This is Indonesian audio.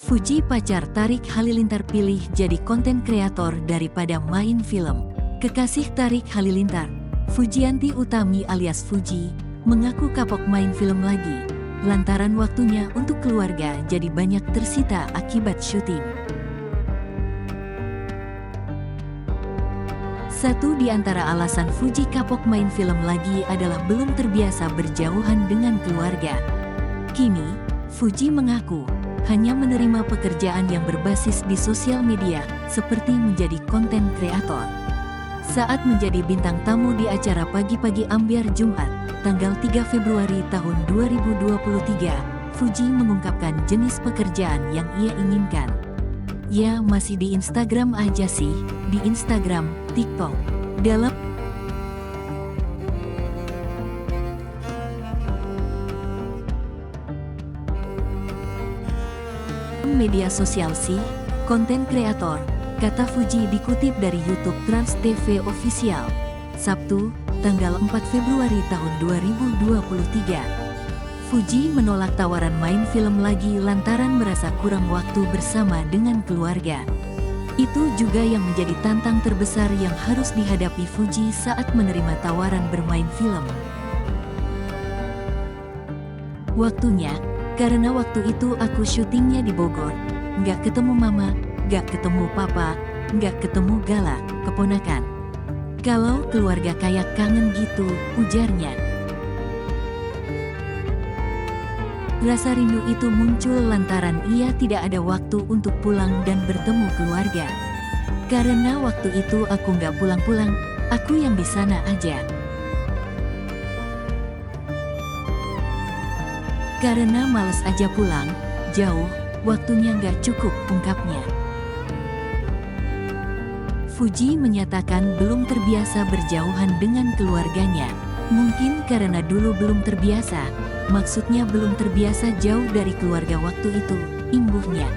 Fuji pacar Tarik Halilintar pilih jadi konten kreator daripada main film. Kekasih Tarik Halilintar, Fujianti Utami alias Fuji, mengaku kapok main film lagi, lantaran waktunya untuk keluarga jadi banyak tersita akibat syuting. Satu di antara alasan Fuji kapok main film lagi adalah belum terbiasa berjauhan dengan keluarga. Kini, Fuji mengaku hanya menerima pekerjaan yang berbasis di sosial media, seperti menjadi konten kreator. Saat menjadi bintang tamu di acara Pagi-Pagi Ambyar Jumat, tanggal 3 Februari tahun 2023, Fuji mengungkapkan jenis pekerjaan yang ia inginkan. Ya, masih di Instagram aja sih, di Instagram, TikTok. Dalam media sosial sih, konten kreator, kata Fuji dikutip dari YouTube Trans TV Official, Sabtu, tanggal 4 Februari tahun 2023. Fuji menolak tawaran main film lagi lantaran merasa kurang waktu bersama dengan keluarga. Itu juga yang menjadi tantang terbesar yang harus dihadapi Fuji saat menerima tawaran bermain film. Waktunya, karena waktu itu aku syutingnya di Bogor, nggak ketemu mama, nggak ketemu papa, nggak ketemu Gala, keponakan. Kalau keluarga kayak kangen gitu, ujarnya. Rasa rindu itu muncul lantaran ia tidak ada waktu untuk pulang dan bertemu keluarga. Karena waktu itu aku nggak pulang-pulang, aku yang di sana aja. Karena males aja pulang, jauh, waktunya nggak cukup, ungkapnya. Fuji menyatakan belum terbiasa berjauhan dengan keluarganya. Mungkin karena dulu belum terbiasa, maksudnya belum terbiasa jauh dari keluarga waktu itu, imbuhnya.